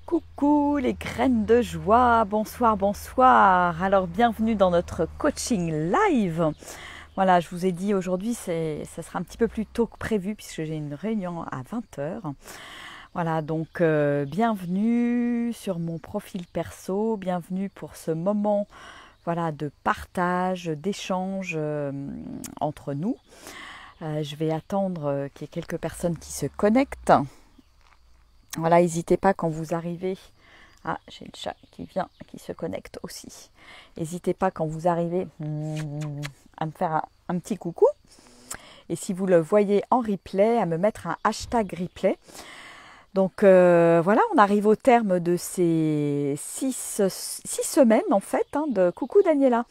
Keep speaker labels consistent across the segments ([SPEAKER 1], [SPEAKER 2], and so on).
[SPEAKER 1] Coucou les graines de joie, bonsoir, bonsoir. Alors bienvenue dans notre coaching live. Voilà, je vous ai dit aujourd'hui, ça sera un petit peu plus tôt que prévu puisque j'ai une réunion à 20 heures. Voilà, donc bienvenue sur mon profil perso, bienvenue pour ce moment voilà, de partage, d'échange entre nous. Je vais attendre qu'il y ait quelques personnes qui se connectent. Voilà, n'hésitez pas quand vous arrivez. Ah, j'ai le chat qui vient, qui se connecte aussi. N'hésitez pas quand vous arrivez à me faire un petit coucou. Et si vous le voyez en replay, à me mettre un hashtag replay. Donc voilà, on arrive au terme de ces 6 semaines en fait, de coucou Daniela.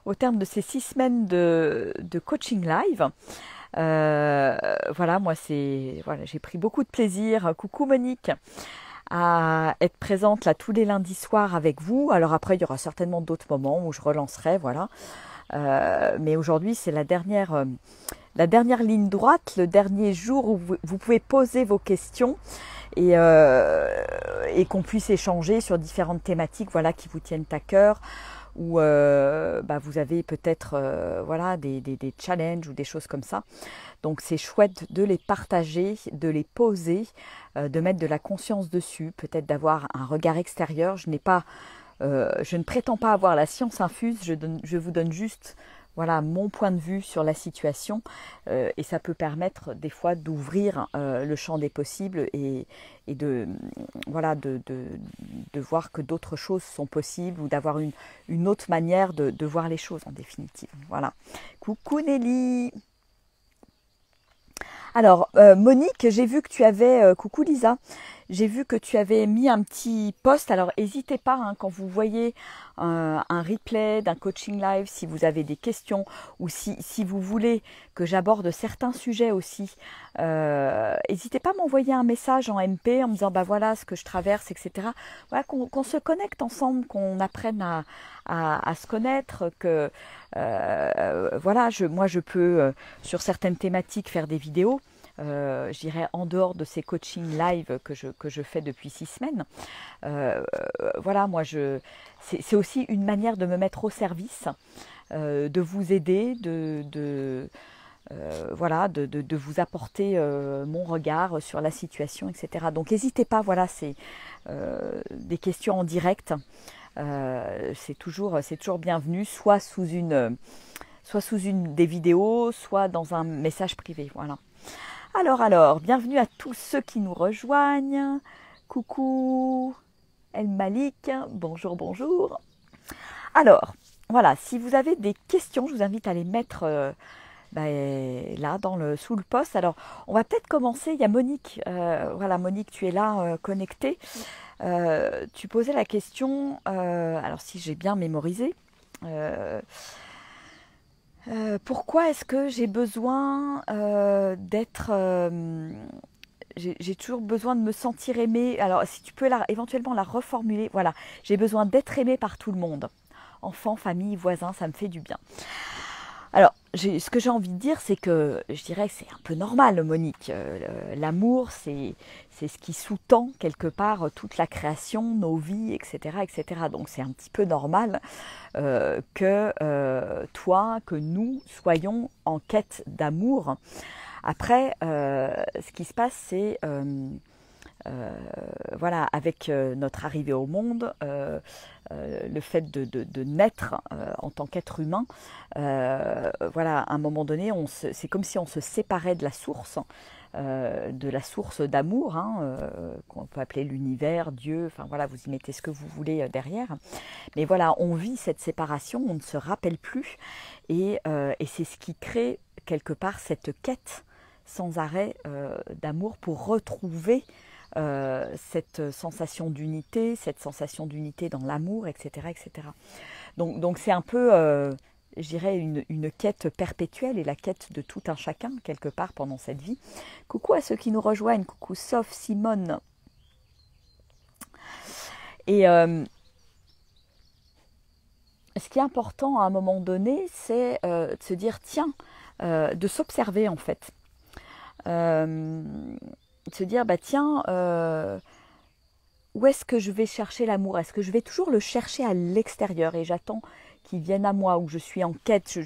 [SPEAKER 1] Au terme de ces 6 semaines de coaching live. Voilà, moi j'ai pris beaucoup de plaisir. Coucou Monique, à être présente là tous les lundis soirs avec vous. Alors après, il y aura certainement d'autres moments où je relancerai, voilà. Mais aujourd'hui, c'est la dernière ligne droite, le dernier jour où vous pouvez poser vos questions et qu'on puisse échanger sur différentes thématiques, voilà, qui vous tiennent à cœur. Où vous avez peut-être voilà, des challenges ou des choses comme ça. Donc c'est chouette de les partager, de les poser, de mettre de la conscience dessus, peut-être d'avoir un regard extérieur. Je ne prétends pas avoir la science infuse, je vous donne juste voilà, mon point de vue sur la situation et ça peut permettre des fois d'ouvrir le champ des possibles et de, voilà, de voir que d'autres choses sont possibles ou d'avoir une autre manière de voir les choses en définitive. Voilà. Coucou Nelly. Alors Monique, j'ai vu que tu avais, coucou Lisa, j'ai vu que tu avais mis un petit post. Alors n'hésitez pas quand vous voyez un replay d'un coaching live, si vous avez des questions ou si vous voulez que j'aborde certains sujets aussi, n'hésitez pas à m'envoyer un message en MP en me disant bah voilà ce que je traverse, etc. Voilà, qu'on se connecte ensemble, qu'on apprenne à se connaître, que voilà, moi je peux sur certaines thématiques faire des vidéos. Je dirais en dehors de ces coachings live que je fais depuis 6 semaines. Voilà, moi c'est aussi une manière de me mettre au service, de vous aider, voilà, de vous apporter mon regard sur la situation, etc. Donc n'hésitez pas, voilà, c'est des questions en direct. C'est toujours bienvenu, soit sous une des vidéos, soit dans un message privé. Voilà. Alors, bienvenue à tous ceux qui nous rejoignent. Coucou El Malik, bonjour, bonjour. Alors, voilà, si vous avez des questions, je vous invite à les mettre là sous le post. Alors, on va peut-être commencer. Il y a Monique. Voilà, Monique, tu es là, connectée. Tu posais la question, alors si j'ai bien mémorisé, pourquoi est-ce que j'ai besoin d'être... j'ai toujours besoin de me sentir aimée. Alors si tu peux éventuellement la reformuler. Voilà, j'ai besoin d'être aimée par tout le monde. Enfants, famille, voisins, ça me fait du bien. Alors, ce que j'ai envie de dire, c'est que je dirais que c'est un peu normal, Monique. L'amour, c'est ce qui sous-tend quelque part toute la création, nos vies, etc. etc. Donc c'est un petit peu normal que nous soyons en quête d'amour. Après, ce qui se passe, c'est... voilà, avec notre arrivée au monde, le fait de naître en tant qu'être humain, voilà, à un moment donné, c'est comme si on se séparait de la source d'amour, qu'on peut appeler l'univers, Dieu, enfin voilà, vous y mettez ce que vous voulez derrière. Mais voilà, on vit cette séparation, on ne se rappelle plus, et c'est ce qui crée quelque part cette quête sans arrêt d'amour pour retrouver cette sensation d'unité dans l'amour, etc. etc. Donc c'est un peu, je dirais, une quête perpétuelle et la quête de tout un chacun, quelque part, pendant cette vie. Coucou à ceux qui nous rejoignent, coucou Soph, Simone. Et ce qui est important à un moment donné, c'est de se dire, tiens, de s'observer en fait. De se dire, bah tiens, où est-ce que je vais chercher l'amour? Est-ce que je vais toujours le chercher à l'extérieur et j'attends qu'il vienne à moi, où je suis en quête,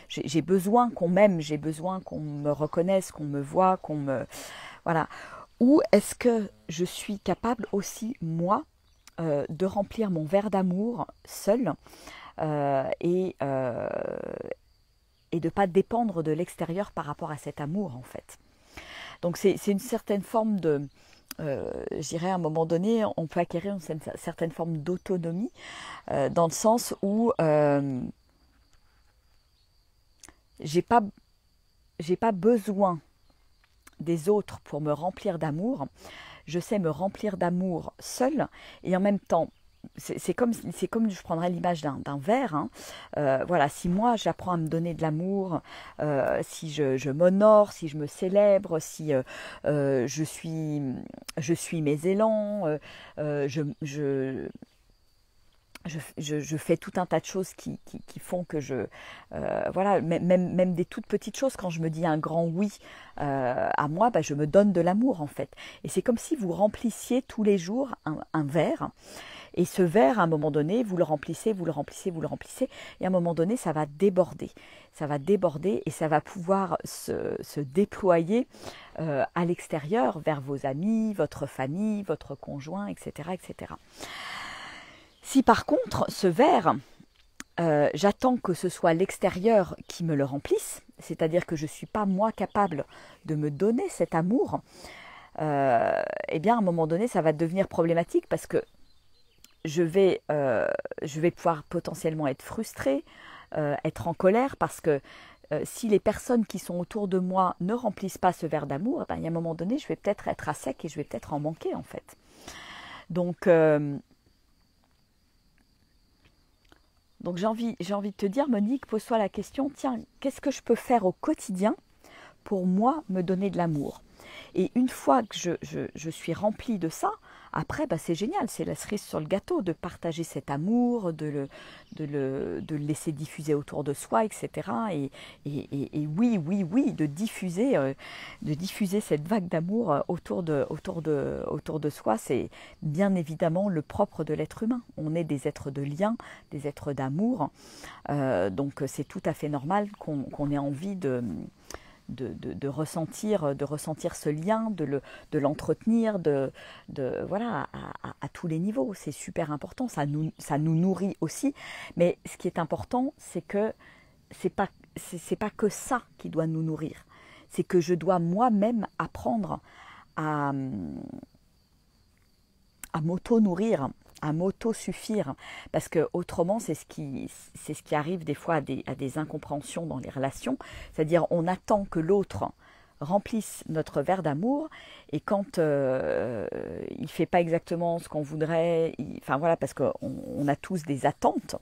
[SPEAKER 1] j'ai besoin qu'on m'aime, j'ai besoin qu'on me reconnaisse, qu'on me voie, qu'on me... Voilà. Ou est-ce que je suis capable aussi, moi, de remplir mon verre d'amour seul et de ne pas dépendre de l'extérieur par rapport à cet amour, en fait. Donc c'est une certaine forme de... je dirais à un moment donné, on peut acquérir une certaine forme d'autonomie dans le sens où j'ai pas besoin des autres pour me remplir d'amour. Je sais me remplir d'amour seule et en même temps, c'est comme je prendrais l'image d'un verre. Hein. Voilà, si moi j'apprends à me donner de l'amour, si je m'honore, si je me célèbre, si je suis mes élans, je fais tout un tas de choses qui font que voilà, même des toutes petites choses, quand je me dis un grand oui à moi, bah, je me donne de l'amour en fait. Et c'est comme si vous remplissiez tous les jours un verre. Et ce verre, à un moment donné, vous le remplissez, vous le remplissez, vous le remplissez, et à un moment donné, ça va déborder. Ça va déborder et ça va pouvoir se déployer à l'extérieur, vers vos amis, votre famille, votre conjoint, etc., etc. Si par contre, ce verre, j'attends que ce soit l'extérieur qui me le remplisse, c'est-à-dire que je ne suis pas moi capable de me donner cet amour, eh bien à un moment donné, ça va devenir problématique parce que je vais pouvoir potentiellement être frustrée, être en colère parce que si les personnes qui sont autour de moi ne remplissent pas ce verre d'amour, ben, il y a un moment donné, je vais peut-être être à sec et je vais peut-être en manquer en fait. Donc j'ai envie de te dire, Monique, pose-toi la question, tiens, qu'est-ce que je peux faire au quotidien pour moi me donner de l'amour? Et une fois que je suis remplie de ça, après, bah, c'est génial, c'est la cerise sur le gâteau de partager cet amour, de le laisser diffuser autour de soi, etc. Et oui, de diffuser cette vague d'amour autour de soi, c'est bien évidemment le propre de l'être humain. On est des êtres de lien, des êtres d'amour, donc c'est tout à fait normal qu'on ait envie de ressentir ce lien, de l'entretenir, voilà, à tous les niveaux. C'est super important, ça nous nourrit aussi. Mais ce qui est important, c'est que c'est pas que ça qui doit nous nourrir. C'est que je dois moi-même apprendre à m'auto-nourrir, à m'auto-suffire, parce que autrement c'est ce qui arrive des fois à des incompréhensions dans les relations, c'est-à-dire on attend que l'autre remplisse notre verre d'amour et quand il fait pas exactement ce qu'on voudrait, enfin voilà, parce qu'on a tous des attentes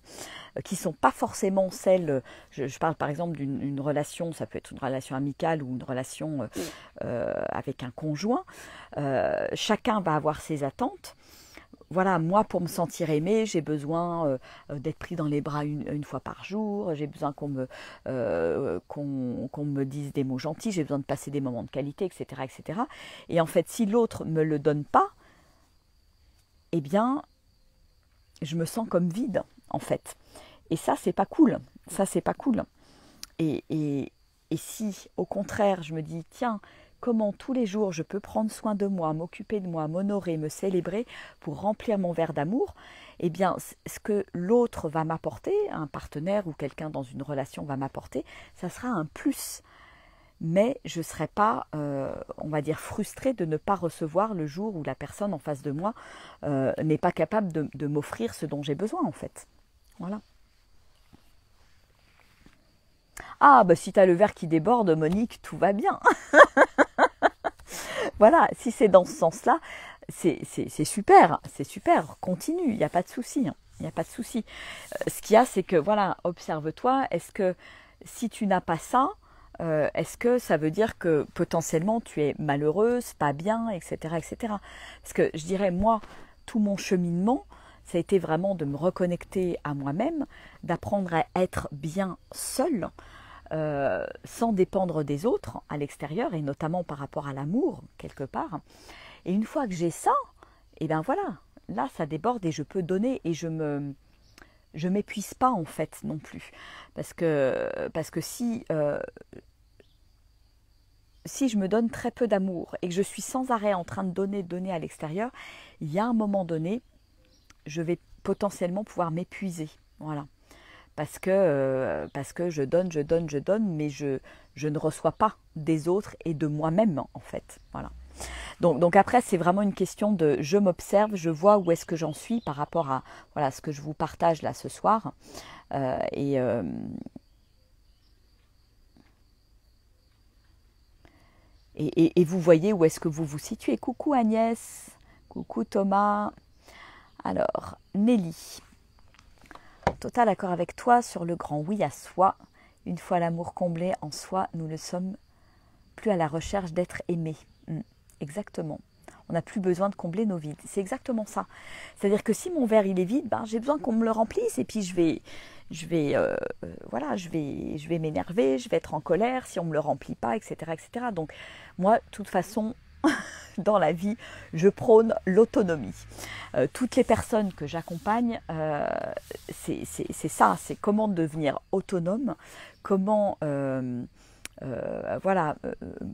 [SPEAKER 1] qui sont pas forcément celles, je parle par exemple d'une relation, ça peut être une relation amicale ou une relation avec un conjoint, chacun va avoir ses attentes. Voilà, moi pour me sentir aimée, j'ai besoin d'être pris dans les bras une fois par jour, j'ai besoin qu'on me dise des mots gentils, j'ai besoin de passer des moments de qualité, etc., etc. Et en fait, si l'autre ne me le donne pas, eh bien, je me sens comme vide, en fait. Et ça, c'est pas cool. Ça, c'est pas cool. Et si, au contraire, je me dis, tiens, comment tous les jours je peux prendre soin de moi, m'occuper de moi, m'honorer, me célébrer pour remplir mon verre d'amour, eh bien, ce que l'autre va m'apporter, un partenaire ou quelqu'un dans une relation va m'apporter, ça sera un plus. Mais je ne serai pas, on va dire, frustrée de ne pas recevoir le jour où la personne en face de moi n'est pas capable de m'offrir ce dont j'ai besoin, en fait. Voilà. Ah, bah si tu as le verre qui déborde, Monique, tout va bien. Voilà, si c'est dans ce sens-là, c'est super, continue, il n'y a pas de souci. Il n'y a pas de souci. Ce qu'il y a, c'est que, voilà, observe-toi, est-ce que si tu n'as pas ça, est-ce que ça veut dire que potentiellement tu es malheureuse, pas bien, etc., etc. Parce que je dirais, moi, tout mon cheminement, ça a été vraiment de me reconnecter à moi-même, d'apprendre à être bien seule, sans dépendre des autres à l'extérieur, et notamment par rapport à l'amour, quelque part. Et une fois que j'ai ça, et bien voilà, là, ça déborde et je peux donner et je m'épuise pas en fait non plus. Parce que si je me donne très peu d'amour et que je suis sans arrêt en train de donner à l'extérieur, il y a un moment donné, je vais potentiellement pouvoir m'épuiser. Voilà. Parce que je donne, mais je ne reçois pas des autres et de moi-même, en fait. Voilà. Donc après, c'est vraiment une question de je m'observe, je vois où est-ce que j'en suis par rapport à voilà, ce que je vous partage là ce soir. Euh, et, euh, et vous voyez où est-ce que vous vous situez. Coucou Agnès, coucou Thomas. Alors, Nelly. Total accord avec toi sur le grand oui à soi. Une fois l'amour comblé en soi, nous ne sommes plus à la recherche d'être aimés. Exactement. On n'a plus besoin de combler nos vides. C'est exactement ça. C'est-à-dire que si mon verre il est vide, ben, j'ai besoin qu'on me le remplisse et puis voilà, je vais m'énerver, je vais être en colère si on me le remplit pas, etc., etc. Donc moi, de toute façon, dans la vie, je prône l'autonomie. Toutes les personnes que j'accompagne, c'est ça, c'est comment devenir autonome, comment voilà,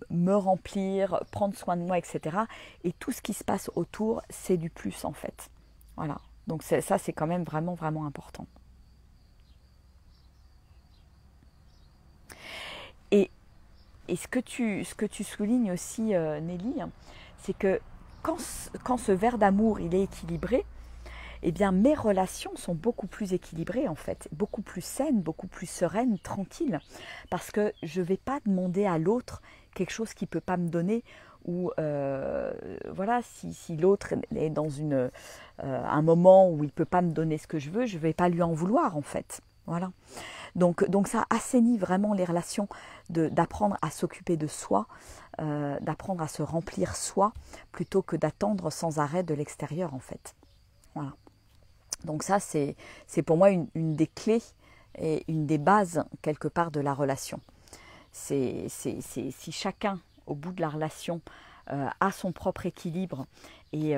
[SPEAKER 1] me remplir, prendre soin de moi, etc. Et tout ce qui se passe autour, c'est du plus en fait. Voilà. Donc ça, c'est quand même vraiment, vraiment important. Et, et ce que tu soulignes aussi, Nelly, c'est que quand ce verre d'amour, il est équilibré, eh bien mes relations sont beaucoup plus équilibrées en fait, beaucoup plus saines, beaucoup plus sereines, tranquilles, parce que je ne vais pas demander à l'autre quelque chose qu'il ne peut pas me donner, ou voilà, si l'autre est dans un moment où il ne peut pas me donner ce que je veux, je ne vais pas lui en vouloir en fait. Voilà. Donc ça assainit vraiment les relations, d'apprendre à s'occuper de soi, d'apprendre à se remplir soi, plutôt que d'attendre sans arrêt de l'extérieur en fait. Voilà. Donc ça, c'est pour moi une des clés et une des bases, quelque part, de la relation. Si chacun, au bout de la relation, a son propre équilibre et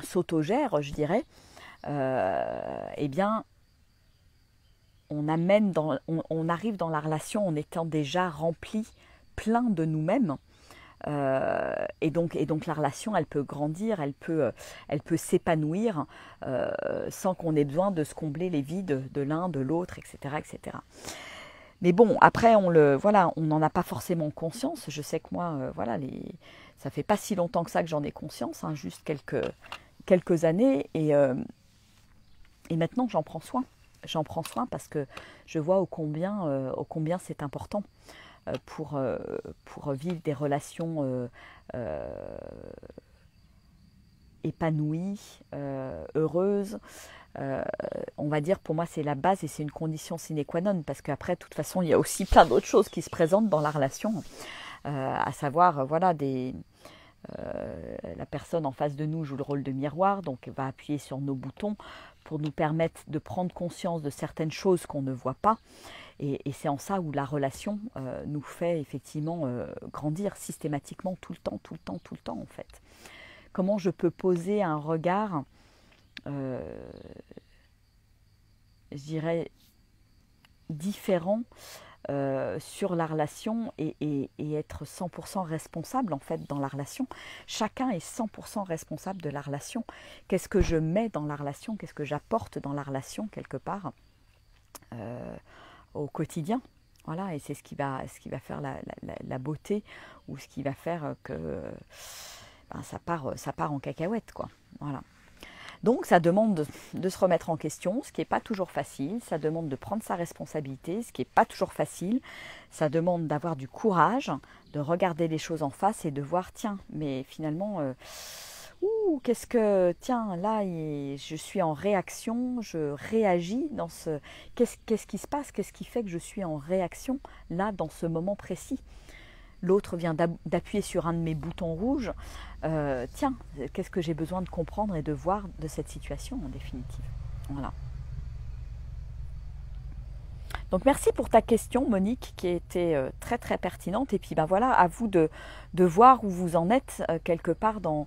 [SPEAKER 1] s'autogère, je dirais, eh bien, on arrive dans la relation en étant déjà rempli, plein de nous-mêmes. Et donc la relation, elle peut grandir, elle peut s'épanouir sans qu'on ait besoin de se combler les vides de l'un, de l'autre, etc., etc. Mais bon, après, voilà, on n'en a pas forcément conscience. Je sais que moi, voilà, ça fait pas si longtemps que ça que j'en ai conscience, hein, juste quelques années, et maintenant j'en prends soin. J'en prends soin parce que je vois ô combien c'est important pour vivre des relations épanouies, heureuses. On va dire, pour moi, c'est la base et c'est une condition sine qua non, parce qu'après, de toute façon, il y a aussi plein d'autres choses qui se présentent dans la relation, à savoir, voilà, la personne en face de nous joue le rôle de miroir, donc va appuyer sur nos boutons pour nous permettre de prendre conscience de certaines choses qu'on ne voit pas. Et c'est en ça où la relation nous fait effectivement grandir systématiquement tout le temps en fait. Comment je peux poser un regard, je dirais, différent sur la relation et être 100% responsable en fait dans la relation. Chacun est 100% responsable de la relation. Qu'est-ce que je mets dans la relation? Qu'est-ce que j'apporte dans la relation quelque part au quotidien? Voilà, et c'est ce qui va faire la beauté, ou ce qui va faire que ben, ça part en cacahuète, quoi. Voilà. Donc ça demande de se remettre en question, ce qui n'est pas toujours facile, ça demande de prendre sa responsabilité, ce qui n'est pas toujours facile, ça demande d'avoir du courage, de regarder les choses en face et de voir, tiens, mais finalement, tiens, là, je suis en réaction, je réagis dans qu'est-ce qui se passe, qu'est-ce qui fait que je suis en réaction, là, dans ce moment précis. L'autre vient d'appuyer sur un de mes boutons rouges. Tiens, qu'est-ce que j'ai besoin de comprendre et de voir de cette situation en définitive. Voilà. Donc merci pour ta question, Monique, qui était très très pertinente. Et puis ben voilà, à vous de voir où vous en êtes quelque part dans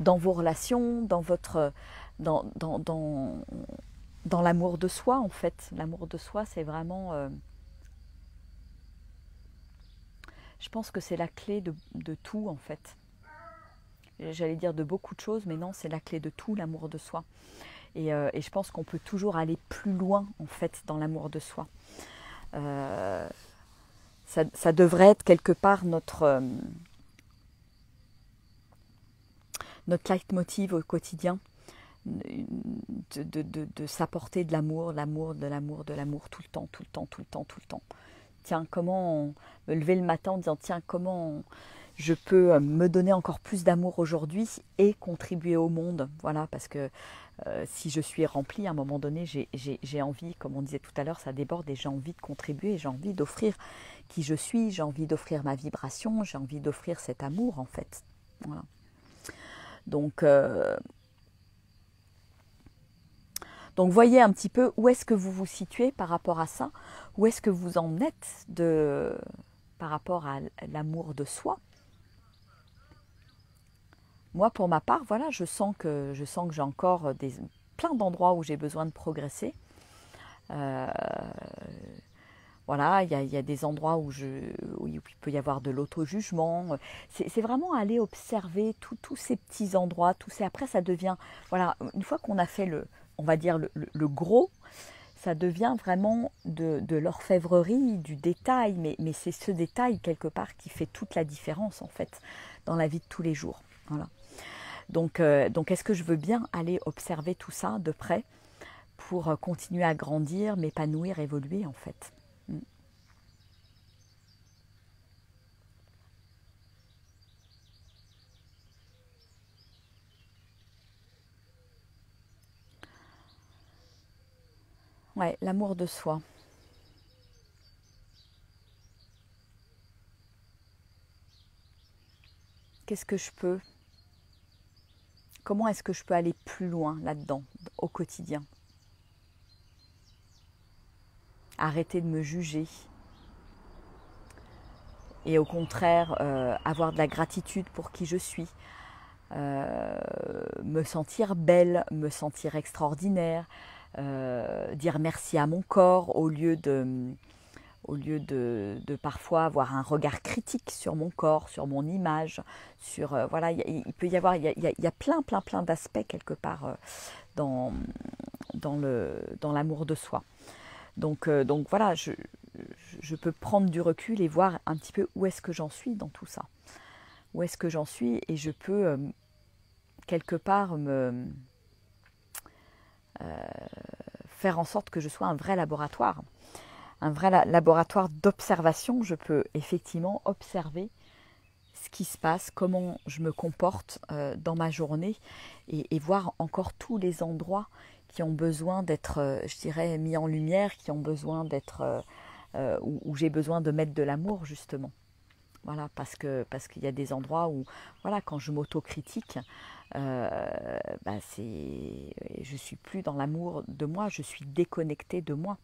[SPEAKER 1] vos relations, dans votre dans, dans, dans, dans l'amour de soi en fait. L'amour de soi, c'est vraiment, je pense que c'est la clé de tout en fait. J'allais dire de beaucoup de choses, mais non, c'est la clé de tout, l'amour de soi. Et je pense qu'on peut toujours aller plus loin en fait dans l'amour de soi. Euh, ça devrait être quelque part notre leitmotiv au quotidien, de s'apporter de l'amour, de l'amour tout le temps, tout le temps, tout le temps, tout le temps. Tiens, me lever le matin en disant, tiens, comment je peux me donner encore plus d'amour aujourd'hui et contribuer au monde. Voilà, parce que si je suis remplie, à un moment donné, j'ai envie, comme on disait tout à l'heure, ça déborde et j'ai envie de contribuer, j'ai envie d'offrir qui je suis, j'ai envie d'offrir ma vibration, j'ai envie d'offrir cet amour en fait. Voilà. Donc voyez un petit peu où est-ce que vous vous situez par rapport à ça, où est-ce que vous en êtes par rapport à l'amour de soi. Moi, pour ma part, voilà, je sens que j'ai encore plein d'endroits où j'ai besoin de progresser. Voilà, il y a des endroits où il peut y avoir de l'auto-jugement. C'est vraiment aller observer tous ces petits endroits, après ça devient, voilà, une fois qu'on a fait on va dire le gros, ça devient vraiment de l'orfèvrerie, du détail, mais c'est ce détail quelque part qui fait toute la différence en fait dans la vie de tous les jours. Voilà. Donc est-ce que je veux bien aller observer tout ça de près pour continuer à grandir, m'épanouir, évoluer en fait. Ouais, l'amour de soi. Qu'est-ce que je peux Comment est-ce que je peux aller plus loin là-dedans, au quotidien? Arrêter de me juger et au contraire avoir de la gratitude pour qui je suis, me sentir belle, me sentir extraordinaire, dire merci à mon corps au lieu de parfois avoir un regard critique sur mon corps, sur mon image, voilà, il peut y avoir, il y a plein d'aspects quelque part dans l'amour de soi. Donc voilà, je peux prendre du recul et voir un petit peu où est-ce que j'en suis dans tout ça. Où est-ce que j'en suis et je peux quelque part faire en sorte que je sois un vrai laboratoire. Un vrai laboratoire d'observation. Je peux effectivement observer ce qui se passe, comment je me comporte dans ma journée et voir encore tous les endroits qui ont besoin d'être, je dirais, mis en lumière, qui ont besoin d'être, où j'ai besoin de mettre de l'amour justement. Voilà, parce qu'il y a des endroits où, voilà, quand je m'autocritique, je suis plus dans l'amour de moi, je suis déconnectée de moi.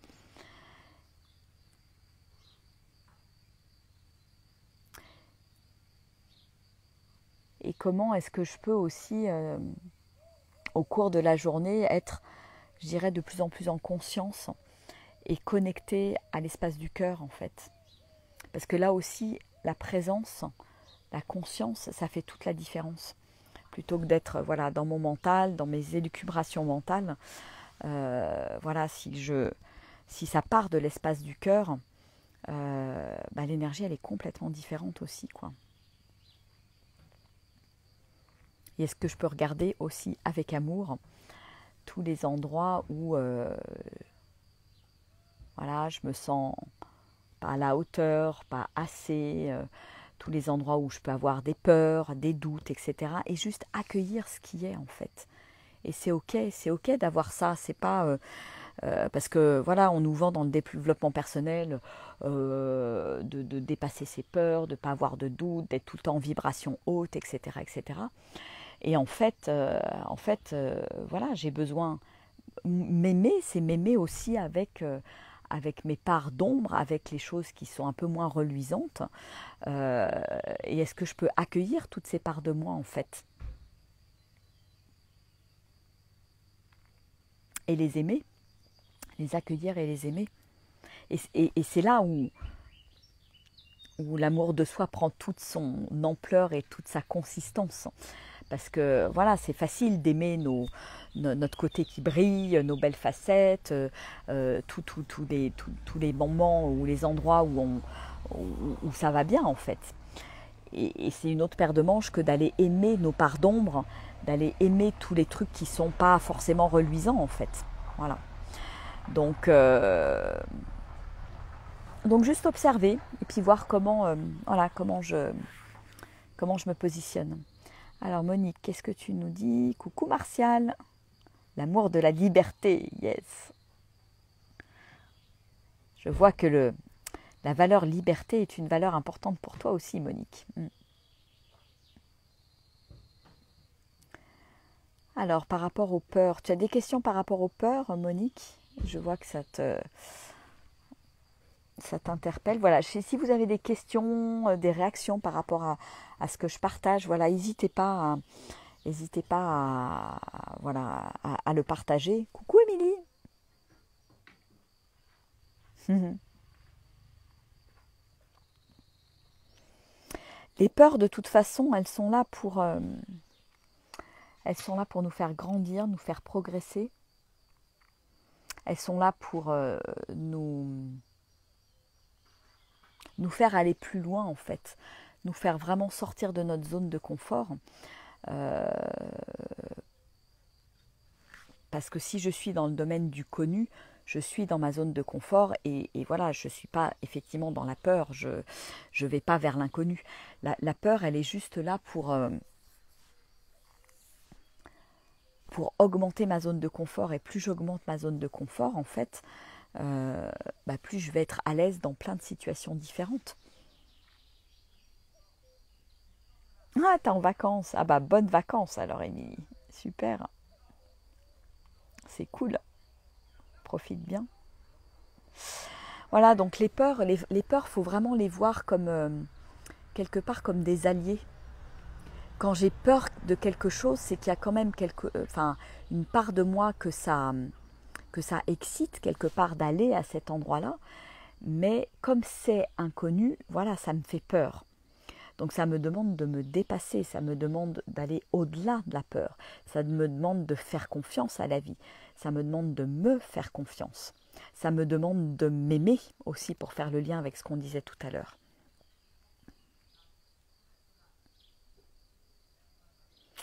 [SPEAKER 1] Et comment est-ce que je peux aussi, au cours de la journée, être, je dirais, de plus en plus en conscience et connectée à l'espace du cœur, en fait. Parce que là aussi, la présence, la conscience, ça fait toute la différence. Plutôt que d'être voilà, dans mon mental, dans mes élucubrations mentales, voilà, si ça part de l'espace du cœur, l'énergie, elle est complètement différente aussi, quoi. Et est-ce que je peux regarder aussi avec amour tous les endroits où voilà, je me sens pas à la hauteur, pas assez, tous les endroits où je peux avoir des peurs, des doutes, etc. Et juste accueillir ce qui est en fait. Et c'est ok d'avoir ça. C'est pas parce que voilà, on nous vend dans le développement personnel de dépasser ses peurs, de ne pas avoir de doutes, d'être tout le temps en vibration haute, etc., etc. Et en fait, voilà, j'ai besoin m'aimer, c'est m'aimer aussi avec avec mes parts d'ombre, avec les choses qui sont un peu moins reluisantes. Et est-ce que je peux accueillir toutes ces parts de moi en fait? Et les aimer, les accueillir et les aimer. Et c'est là où l'amour de soi prend toute son ampleur et toute sa consistance. Parce que voilà, c'est facile d'aimer notre côté qui brille, nos belles facettes, tous les moments ou les endroits où ça va bien en fait. Et c'est une autre paire de manches que d'aller aimer nos parts d'ombre, d'aller aimer tous les trucs qui ne sont pas forcément reluisants en fait. Voilà. Donc juste observer et puis voir voilà, comment je me positionne. Alors Monique, qu'est-ce que tu nous dis? Coucou Martial, l'amour de la liberté, yes. Je vois que la valeur liberté est une valeur importante pour toi aussi Monique. Alors par rapport aux peurs, tu as des questions par rapport aux peurs Monique? Je vois que ça t'interpelle. Voilà, si vous avez des questions, des réactions par rapport à ce que je partage, voilà, n'hésitez pas voilà, à le partager. Coucou Émilie. Les peurs, de toute façon, elles sont là pour nous faire grandir, nous faire progresser. Elles sont là pour nous faire aller plus loin en fait, nous faire vraiment sortir de notre zone de confort. Parce que si je suis dans le domaine du connu, je suis dans ma zone de confort et voilà, je ne suis pas effectivement dans la peur, je ne vais pas vers l'inconnu. La peur, elle est juste là pour augmenter ma zone de confort, et plus j'augmente ma zone de confort, en fait, plus je vais être à l'aise dans plein de situations différentes. Ah, t'es en vacances. Ah bah, bonnes vacances alors, Émilie. Super. C'est cool. Profite bien. Voilà, donc les peurs, faut vraiment les voir comme, quelque part, comme des alliés. Quand j'ai peur de quelque chose, c'est qu'il y a quand même une part de moi que ça excite quelque part d'aller à cet endroit-là. Mais comme c'est inconnu, voilà, ça me fait peur. Donc ça me demande de me dépasser, ça me demande d'aller au-delà de la peur. Ça me demande de faire confiance à la vie. Ça me demande de me faire confiance. Ça me demande de m'aimer aussi, pour faire le lien avec ce qu'on disait tout à l'heure.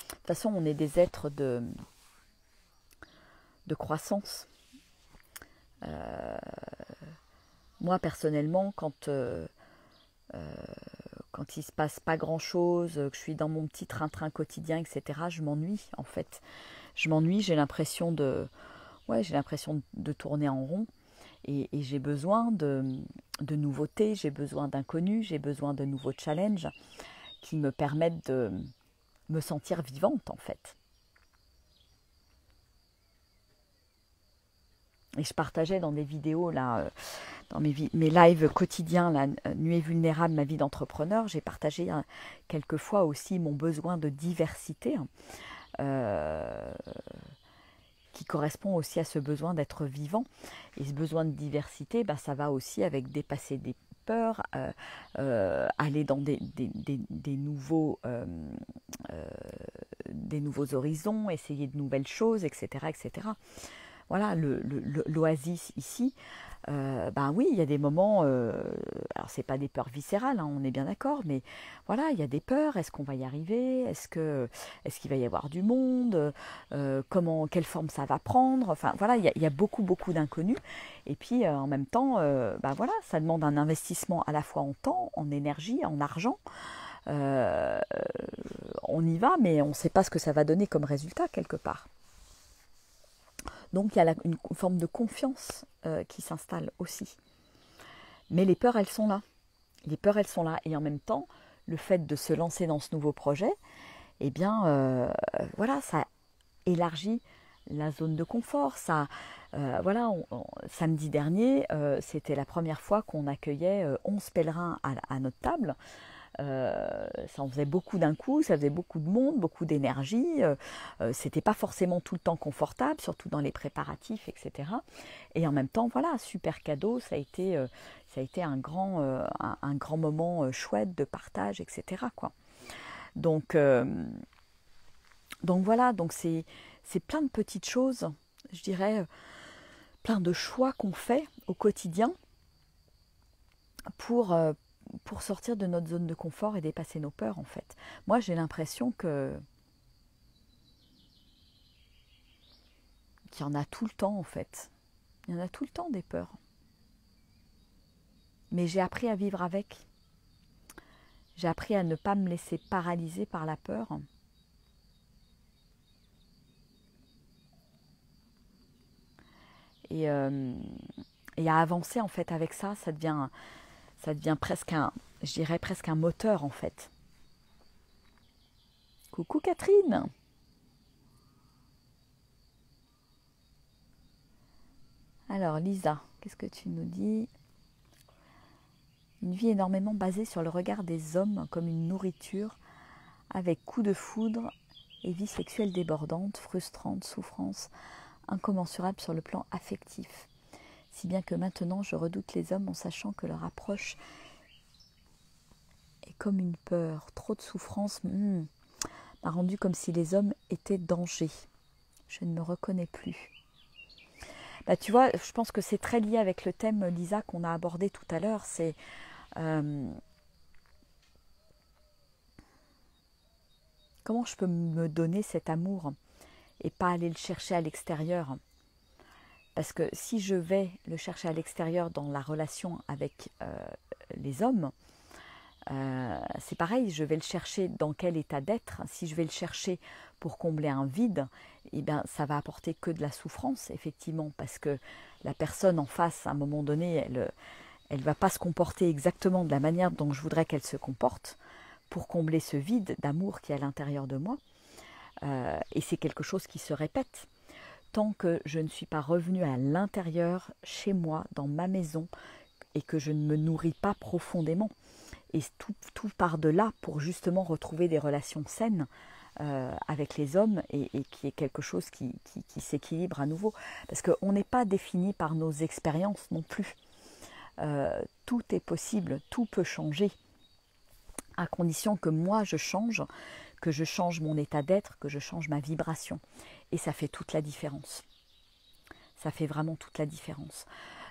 [SPEAKER 1] De toute façon, on est des êtres de croissance. Moi, personnellement, quand il ne se passe pas grand-chose, que je suis dans mon petit train-train quotidien, etc., je m'ennuie, en fait. Je m'ennuie, j'ai l'impression de tourner en rond. Et j'ai besoin de nouveautés, j'ai besoin d'inconnus, j'ai besoin de nouveaux challenges qui me permettent de me sentir vivante, en fait. Et je partageais dans des vidéos, là, dans mes lives quotidiens, la nuée vulnérable, ma vie d'entrepreneur, j'ai partagé quelquefois aussi mon besoin de diversité, qui correspond aussi à ce besoin d'être vivant. Et ce besoin de diversité, ça va aussi avec dépasser des peurs, aller dans des nouveaux horizons, essayer de nouvelles choses, etc. etc. Voilà, l'oasis ici, oui, il y a des moments, alors c'est pas des peurs viscérales, on est bien d'accord, mais voilà, il y a des peurs. Est-ce qu'on va y arriver? Est-ce qu'il va y avoir du monde? Quelle forme ça va prendre? Enfin voilà, il y a beaucoup d'inconnus. Et puis en même temps, voilà, ça demande un investissement à la fois en temps, en énergie, en argent. On y va, mais on ne sait pas ce que ça va donner comme résultat quelque part. Donc il y a une forme de confiance qui s'installe aussi. Mais les peurs, elles sont là. Les peurs, elles sont là. Et en même temps, le fait de se lancer dans ce nouveau projet, voilà, ça élargit la zone de confort. Ça, voilà, samedi dernier, c'était la première fois qu'on accueillait 11 pèlerins à notre table. Ça en faisait beaucoup d'un coup, ça faisait beaucoup de monde, beaucoup d'énergie. C'était pas forcément tout le temps confortable, surtout dans les préparatifs, etc. Et en même temps, voilà, super cadeau. Ça a été un grand moment chouette de partage, etc. quoi. Donc, voilà, donc c'est plein de petites choses, je dirais, plein de choix qu'on fait au quotidien pour sortir de notre zone de confort et dépasser nos peurs, en fait. Moi, j'ai l'impression qu'il y en a tout le temps, en fait. Il y en a tout le temps des peurs. Mais j'ai appris à vivre avec. J'ai appris à ne pas me laisser paralyser par la peur. Et à avancer, en fait, avec ça, ça devient presque je dirais presque un moteur, en fait. Coucou Catherine. Alors Lisa, qu'est-ce que tu nous dis? Une vie énormément basée sur le regard des hommes comme une nourriture, avec coup de foudre et vie sexuelle débordante, frustrante, souffrance incommensurable sur le plan affectif. Si bien que maintenant je redoute les hommes en sachant que leur approche est comme une peur. Trop de souffrance m'a rendu comme si les hommes étaient danger. Je ne me reconnais plus. Bah, tu vois, je pense que c'est très lié avec le thème, Lisa, qu'on a abordé tout à l'heure. C'est comment je peux me donner cet amour et pas aller le chercher à l'extérieur. Parce que si je vais le chercher à l'extérieur dans la relation avec les hommes, c'est pareil, je vais le chercher dans quel état d'être. Si je vais le chercher pour combler un vide, eh bien, ça va apporter que de la souffrance, effectivement, parce que la personne en face, à un moment donné, elle va pas se comporter exactement de la manière dont je voudrais qu'elle se comporte pour combler ce vide d'amour qui est à l'intérieur de moi. Et c'est quelque chose qui se répète. Tant que je ne suis pas revenue à l'intérieur, chez moi, dans ma maison, et que je ne me nourris pas profondément. Et tout part de là pour justement retrouver des relations saines avec les hommes et qui est quelque chose qui s'équilibre à nouveau. Parce qu'on n'est pas défini par nos expériences non plus. Tout est possible, tout peut changer, à condition que moi je change, que je change mon état d'être, que je change ma vibration. Et ça fait toute la différence. Ça fait vraiment toute la différence.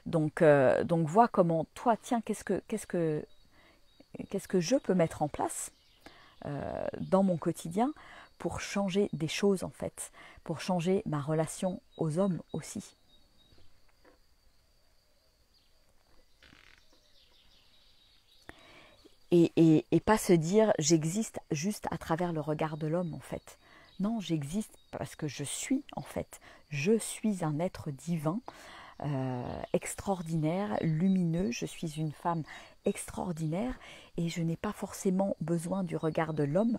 [SPEAKER 1] Donc vois comment, toi, tiens, qu'est-ce que je peux mettre en place dans mon quotidien pour changer des choses, en fait, pour changer ma relation aux hommes aussi. Et pas se dire j'existe juste à travers le regard de l'homme, en fait. Non, j'existe parce que je suis, en fait. Je suis un être divin, extraordinaire, lumineux. Je suis une femme extraordinaire et je n'ai pas forcément besoin du regard de l'homme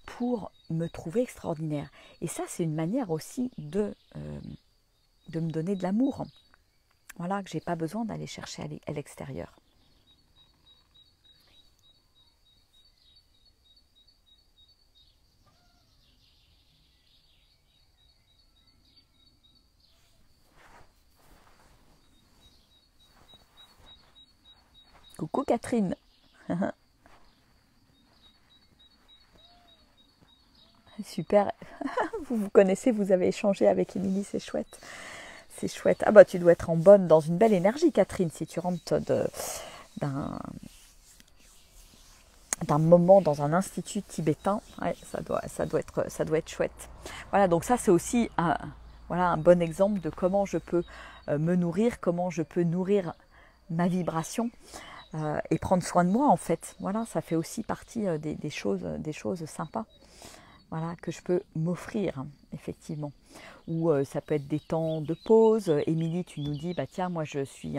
[SPEAKER 1] pour me trouver extraordinaire. Et ça, c'est une manière aussi de me donner de l'amour. Voilà, que je n'ai pas besoin d'aller chercher à l'extérieur. Coucou Catherine. Super. Vous connaissez, vous avez échangé avec Émilie, c'est chouette. C'est chouette. Ah bah tu dois être dans une belle énergie, Catherine, si tu rentres d'un moment dans un institut tibétain. Ouais, ça doit être chouette. Voilà, donc ça c'est aussi un bon exemple de comment je peux me nourrir, comment je peux nourrir ma vibration et prendre soin de moi, en fait. Voilà, ça fait aussi partie des choses sympas. Voilà, que je peux m'offrir, effectivement. Ou ça peut être des temps de pause. Émilie, tu nous dis, bah tiens, moi je suis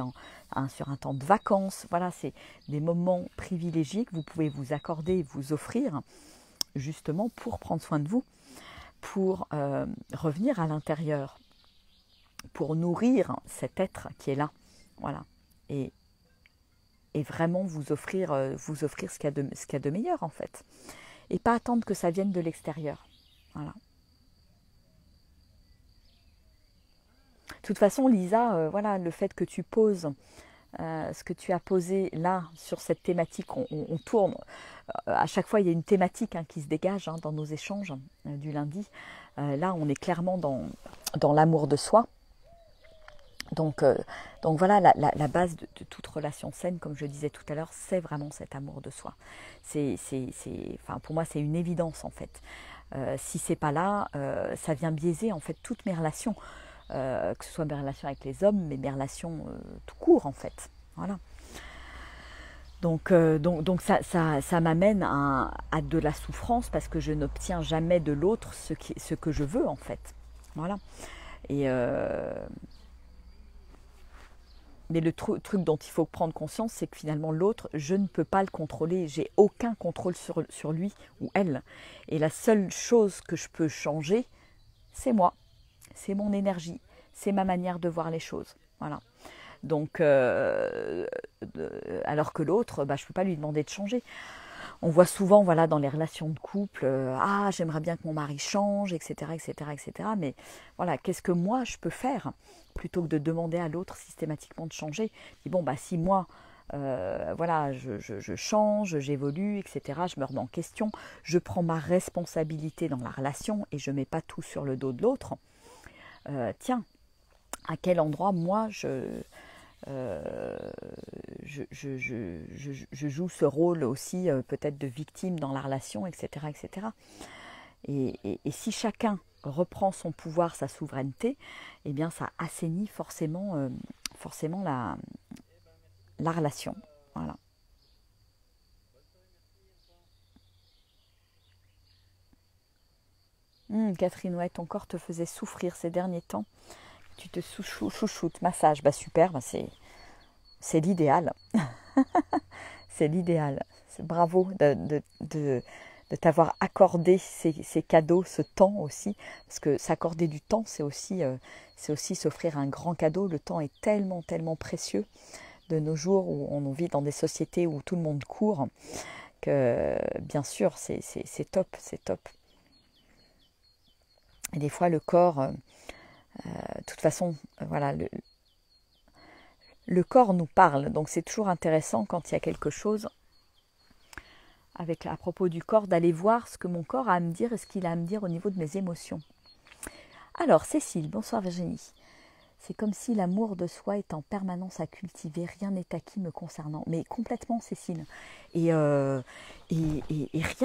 [SPEAKER 1] sur un temps de vacances. Voilà, c'est des moments privilégiés que vous pouvez vous accorder et vous offrir, justement pour prendre soin de vous. pour revenir à l'intérieur, pour nourrir cet être qui est là, voilà, et vraiment vous offrir ce qu'il y a de meilleur en fait, et pas attendre que ça vienne de l'extérieur, voilà. De toute façon, Lisa, voilà, le fait que tu poses ce que tu as posé là sur cette thématique, on tourne. À chaque fois, il y a une thématique qui se dégage dans nos échanges du lundi. Là, on est clairement dans l'amour de soi. Donc voilà, la base de toute relation saine, comme je disais tout à l'heure, c'est vraiment cet amour de soi. Enfin, pour moi, c'est une évidence en fait. Si c'est pas là, ça vient biaiser en fait toutes mes relations, que ce soit mes relations avec les hommes, mais mes relations tout court en fait. Voilà. Donc ça m'amène à de la souffrance parce que je n'obtiens jamais de l'autre ce que je veux en fait. Voilà. Et mais le truc dont il faut prendre conscience, c'est que finalement l'autre, je ne peux pas le contrôler. J'ai aucun contrôle sur lui ou elle. Et la seule chose que je peux changer, c'est moi. C'est mon énergie. C'est ma manière de voir les choses. Voilà. Donc, alors que l'autre, je ne peux pas lui demander de changer. On voit souvent, voilà, dans les relations de couple, j'aimerais bien que mon mari change, etc., etc., etc. Mais voilà, qu'est-ce que moi je peux faire plutôt que de demander à l'autre systématiquement de changer. Et bon, si moi, voilà, je change, j'évolue, etc. Je me remets en question, je prends ma responsabilité dans la relation et je mets pas tout sur le dos de l'autre. Tiens, à quel endroit moi je joue ce rôle aussi peut-être de victime dans la relation, etc. etc. Et si chacun reprend son pouvoir, sa souveraineté, eh bien ça assainit forcément la relation. Voilà. Catherine, ouais, ton corps te faisait souffrir ces derniers temps. Tu te chouchoutes, massage, super, c'est l'idéal. C'est l'idéal. Bravo de t'avoir accordé ces cadeaux, ce temps aussi, parce que s'accorder du temps, c'est aussi s'offrir un grand cadeau. Le temps est tellement, tellement précieux de nos jours où on vit dans des sociétés où tout le monde court, que bien sûr, c'est top, c'est top. Et des fois, le corps, de toute façon, voilà, le corps nous parle, donc c'est toujours intéressant quand il y a quelque chose à propos du corps, d'aller voir ce que mon corps a à me dire et ce qu'il a à me dire au niveau de mes émotions. Alors, Cécile, bonsoir Virginie. C'est comme si l'amour de soi est en permanence à cultiver, rien n'est acquis me concernant. Mais complètement, Cécile. Et rien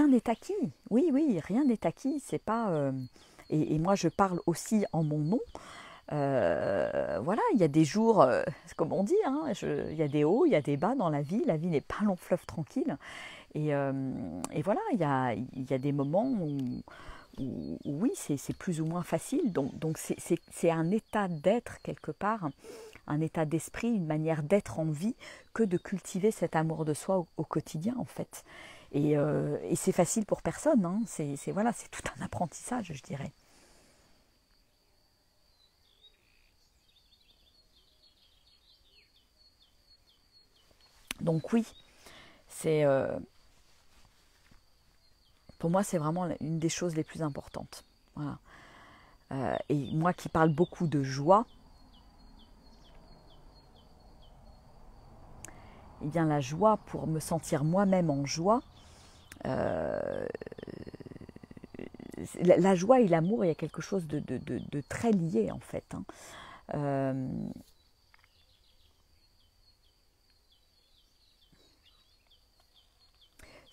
[SPEAKER 1] n'est acquis. Oui, rien n'est acquis. C'est pas. Et moi, je parle aussi en mon nom. Voilà, il y a des jours, comme on dit, il y a des hauts, il y a des bas dans la vie. La vie n'est pas un long fleuve tranquille. Et voilà, il y a des moments où oui, c'est plus ou moins facile. Donc c'est un état d'être quelque part, un état d'esprit, une manière d'être en vie que de cultiver cet amour de soi au quotidien en fait. Et c'est facile pour personne. C'est tout un apprentissage, je dirais. Donc oui, c'est pour moi c'est vraiment une des choses les plus importantes. Voilà. Et moi qui parle beaucoup de joie, eh bien la joie, pour me sentir moi-même en joie, la joie et l'amour, il y a quelque chose de très lié en fait.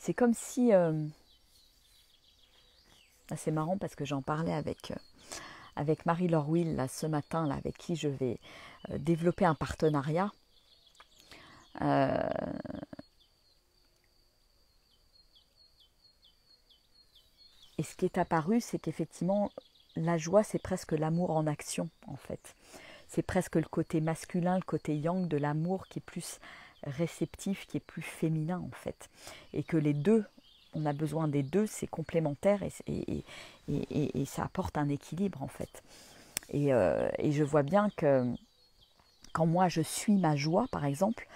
[SPEAKER 1] C'est comme si... c'est marrant parce que j'en parlais avec Marie-Laure Will là, ce matin, là, avec qui je vais développer un partenariat. Et ce qui est apparu, c'est qu'effectivement, la joie, c'est presque l'amour en action, en fait. C'est presque le côté masculin, le côté yang de l'amour qui est plus réceptif, qui est plus féminin, en fait. Et que les deux on a besoin des deux, c'est complémentaire et ça apporte un équilibre en fait. Et je vois bien que quand moi je suis ma joie par exemple,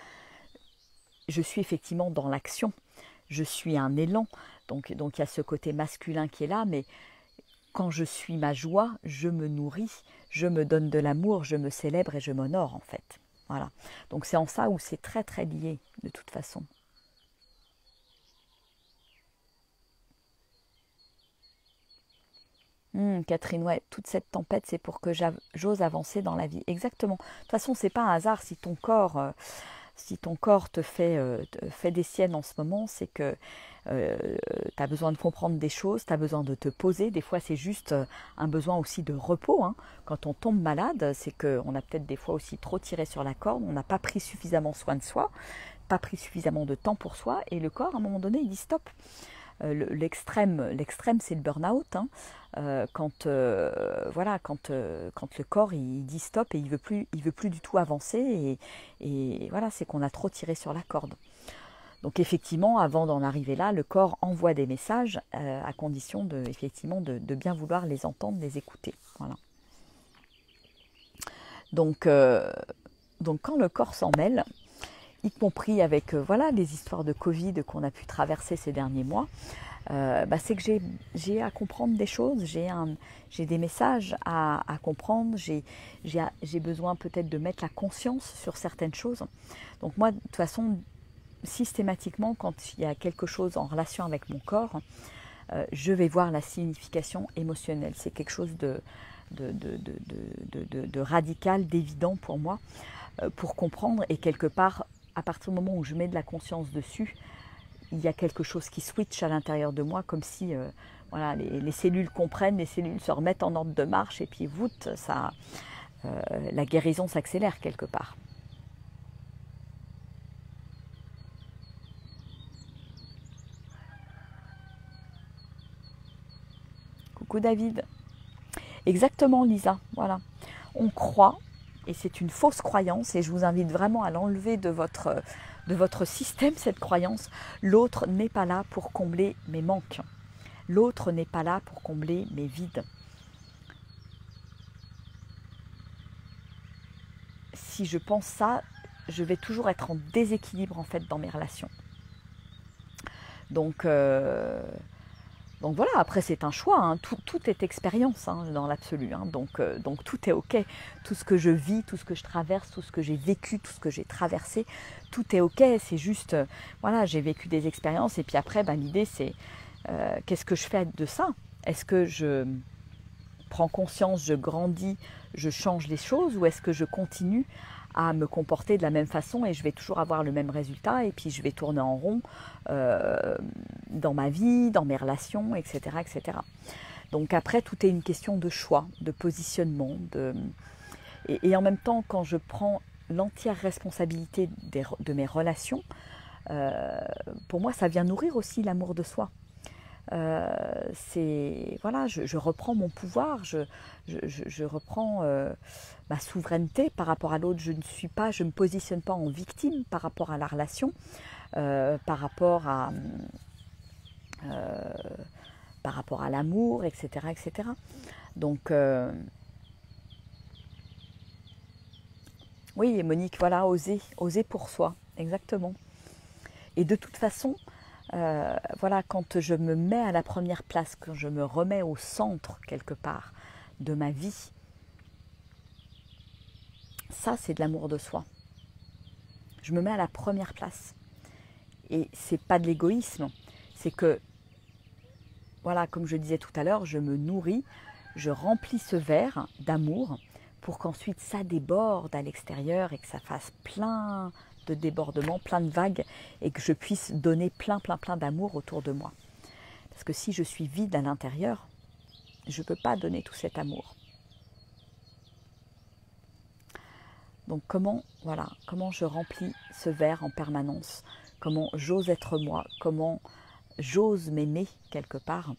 [SPEAKER 1] je suis effectivement dans l'action, je suis un élan, donc il y a ce côté masculin qui est là, mais quand je suis ma joie, je me nourris, je me donne de l'amour, je me célèbre et je m'honore en fait. Voilà. Donc c'est en ça où c'est très très lié de toute façon. Catherine, ouais, toute cette tempête, c'est pour que j'ose avancer dans la vie. Exactement. De toute façon, c'est pas un hasard si ton corps te fait des siennes en ce moment, c'est que tu as besoin de comprendre des choses, tu as besoin de te poser. Des fois, c'est juste un besoin aussi de repos, hein. Quand on tombe malade, c'est qu'on a peut-être des fois aussi trop tiré sur la corde, on n'a pas pris suffisamment soin de soi, pas pris suffisamment de temps pour soi, et le corps, à un moment donné, il dit stop. L'extrême, c'est le burn-out, hein. Voilà, quand le corps il dit stop et il veut plus du tout avancer et voilà, c'est qu'on a trop tiré sur la corde. Donc effectivement, avant d'en arriver là, le corps envoie des messages à condition effectivement de bien vouloir les entendre, les écouter. Voilà. Donc, donc quand le corps s'en mêle, y compris avec voilà les histoires de Covid qu'on a pu traverser ces derniers mois, c'est que j'ai à comprendre des choses, j'ai des messages à comprendre, j'ai besoin peut-être de mettre la conscience sur certaines choses. Donc moi, de toute façon, systématiquement, quand il y a quelque chose en relation avec mon corps, je vais voir la signification émotionnelle. C'est quelque chose de radical, d'évident pour moi, pour comprendre. Et quelque part, à partir du moment où je mets de la conscience dessus, il y a quelque chose qui switch à l'intérieur de moi, comme si voilà, les cellules comprennent, les cellules se remettent en ordre de marche, et puis voûte, la guérison s'accélère quelque part. Coucou David. Exactement Lisa, voilà. On croit, et c'est une fausse croyance, et je vous invite vraiment à l'enlever de votre système, cette croyance. L'autre n'est pas là pour combler mes manques. L'autre n'est pas là pour combler mes vides. Si je pense ça, je vais toujours être en déséquilibre en fait dans mes relations. Donc voilà, après c'est un choix, hein. Tout est expérience hein, dans l'absolu, hein. Donc tout est ok. Tout ce que je vis, tout ce que je traverse, tout ce que j'ai vécu, tout ce que j'ai traversé, tout est ok. C'est juste, voilà, j'ai vécu des expériences et puis après, l'idée c'est qu'est-ce que je fais de ça? Est-ce que je prends conscience, je grandis, je change les choses ou est-ce que je continue à me comporter de la même façon et je vais toujours avoir le même résultat et puis je vais tourner en rond dans ma vie, dans mes relations, etc., etc. Donc après, tout est une question de choix, de positionnement. Et en même temps, quand je prends l'entière responsabilité de mes relations, pour moi, ça vient nourrir aussi l'amour de soi. Voilà, je reprends mon pouvoir, je reprends ma souveraineté par rapport à l'autre. Je me positionne pas en victime par rapport à la relation, euh, par rapport à l'amour, etc., etc. Donc oui, Monique, voilà, oser pour soi, exactement. Et de toute façon, voilà, quand je me mets à la première place, quand je me remets au centre quelque part de ma vie, ça c'est de l'amour de soi. Je me mets à la première place. Et c'est pas de l'égoïsme, c'est que, voilà, comme je disais tout à l'heure, je me nourris, je remplis ce verre d'amour pour qu'ensuite ça déborde à l'extérieur et que ça fasse plein de débordements, plein de vagues et que je puisse donner plein d'amour autour de moi. Parce que si je suis vide à l'intérieur, je ne peux pas donner tout cet amour. Donc comment je remplis ce verre en permanence, comment j'ose être moi, comment j'ose m'aimer quelque part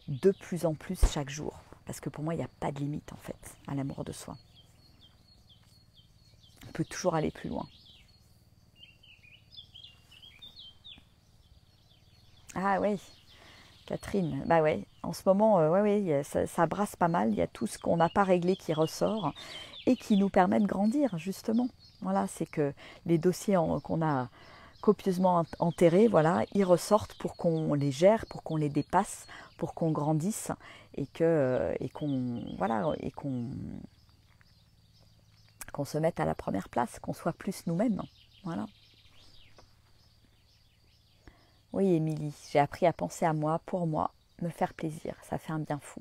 [SPEAKER 1] de plus en plus chaque jour. Parce que pour moi, il n'y a pas de limite en fait à l'amour de soi. On peut toujours aller plus loin. Ah oui, Catherine. Bah ouais, en ce moment, ouais, ouais, ça brasse pas mal. Il y a tout ce qu'on n'a pas réglé qui ressort et qui nous permet de grandir, justement. Voilà, c'est que les dossiers qu'on a copieusement enterrés, voilà, ils ressortent pour qu'on les gère, pour qu'on les dépasse, pour qu'on grandisse et qu'on voilà qu'on se mette à la première place, qu'on soit plus nous-mêmes. Voilà. Oui, Émilie, j'ai appris à penser à moi, pour moi, me faire plaisir. Ça fait un bien fou.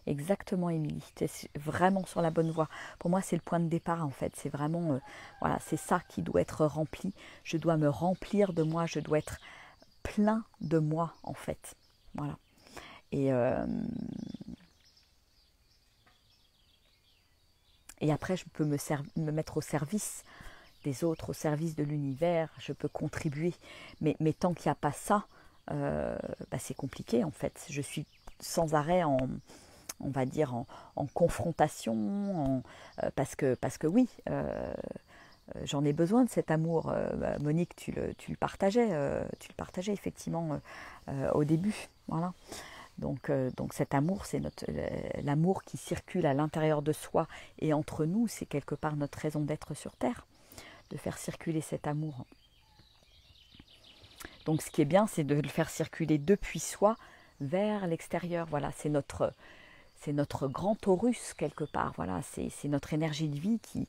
[SPEAKER 1] Exactement, Émilie. Tu es vraiment sur la bonne voie. Pour moi, c'est le point de départ, en fait. C'est vraiment, voilà, c'est ça qui doit être rempli. Je dois me remplir de moi. Je dois être plein de moi, en fait. Voilà. Et, euh, et après, je peux me mettre au service des autres, au service de l'univers. Je peux contribuer. Mais tant qu'il n'y a pas ça, bah, c'est compliqué, en fait. Je suis sans arrêt on va dire, en confrontation, parce que oui, j'en ai besoin de cet amour. Monique, tu le partageais effectivement au début. Voilà. Donc cet amour, c'est l'amour qui circule à l'intérieur de soi et entre nous, c'est quelque part notre raison d'être sur Terre, de faire circuler cet amour. Donc ce qui est bien, c'est de le faire circuler depuis soi vers l'extérieur. Voilà, c'est notre grand Taurus quelque part. Voilà, c'est notre énergie de vie qui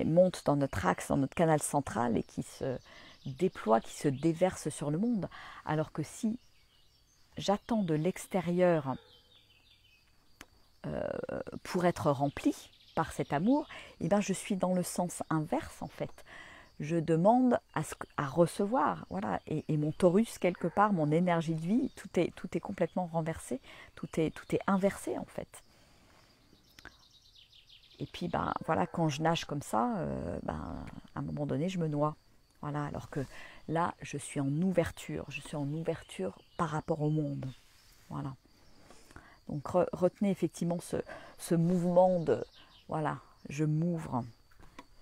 [SPEAKER 1] monte dans notre axe, dans notre canal central et qui se déploie, qui se déverse sur le monde. Alors que si j'attends de l'extérieur pour être rempli par cet amour, eh bien je suis dans le sens inverse en fait. Je demande à recevoir, voilà, et mon Taurus quelque part, mon énergie de vie, tout est complètement renversé, tout est inversé en fait. Et puis ben voilà, quand je nage comme ça, ben à un moment donné, je me noie. Voilà, alors que là, je suis en ouverture par rapport au monde. Voilà. Donc retenez effectivement ce mouvement de, voilà, je m'ouvre.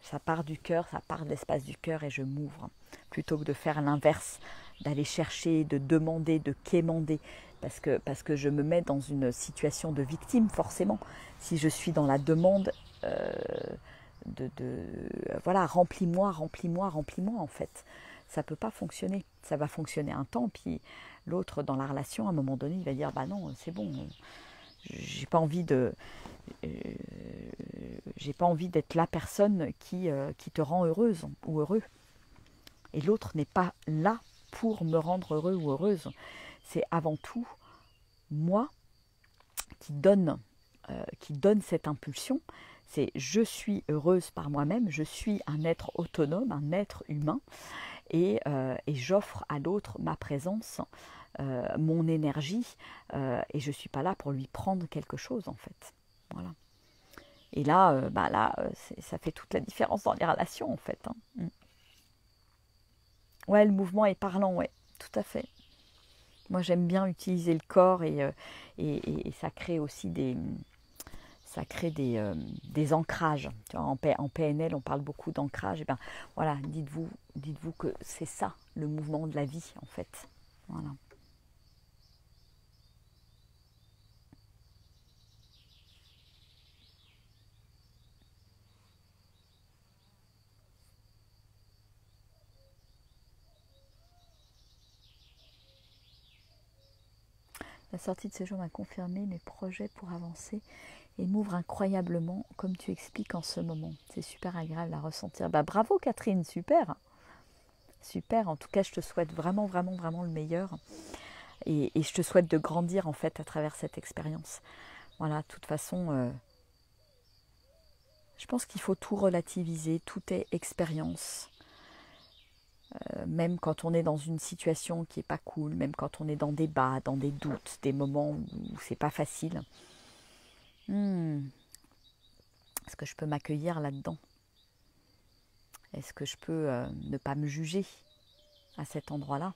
[SPEAKER 1] Ça part du cœur, ça part de l'espace du cœur et je m'ouvre. Plutôt que de faire l'inverse, d'aller chercher, de demander, de quémander. Parce que je me mets dans une situation de victime, forcément. Si je suis dans la demande euh, voilà, remplis-moi, remplis-moi, remplis-moi, en fait. Ça ne peut pas fonctionner. Ça va fonctionner un temps, puis l'autre, dans la relation, à un moment donné, il va dire, bah non, c'est bon, j'ai pas envie de euh, j'ai pas envie d'être la personne qui te rend heureuse ou heureux. Et l'autre n'est pas là pour me rendre heureux ou heureuse. C'est avant tout moi qui donne cette impulsion. C'est je suis heureuse par moi-même, je suis un être autonome, un être humain, et j'offre à l'autre ma présence, mon énergie, et je ne suis pas là pour lui prendre quelque chose en fait. Voilà. Et là, ça fait toute la différence dans les relations en fait. Hein. Mm. Ouais, le mouvement est parlant, ouais, tout à fait. Moi, j'aime bien utiliser le corps et ça crée aussi des ancrages. Tu vois, en PNL, on parle beaucoup d'ancrage. Et ben voilà, dites-vous que c'est ça le mouvement de la vie en fait. Voilà. La sortie de séjour m'a confirmé mes projets pour avancer et m'ouvre incroyablement, comme tu expliques en ce moment. C'est super agréable à ressentir. Bah bravo Catherine, super, super. En tout cas, je te souhaite vraiment, vraiment, vraiment le meilleur et je te souhaite de grandir en fait à travers cette expérience. Voilà, de toute façon, je pense qu'il faut tout relativiser, tout est expérience. Même quand on est dans une situation qui est pas cool, même quand on est dans des bas, dans des doutes, des moments où c'est pas facile. Est-ce que je peux m'accueillir là-dedans? Est-ce que je peux ne pas me juger à cet endroit-là?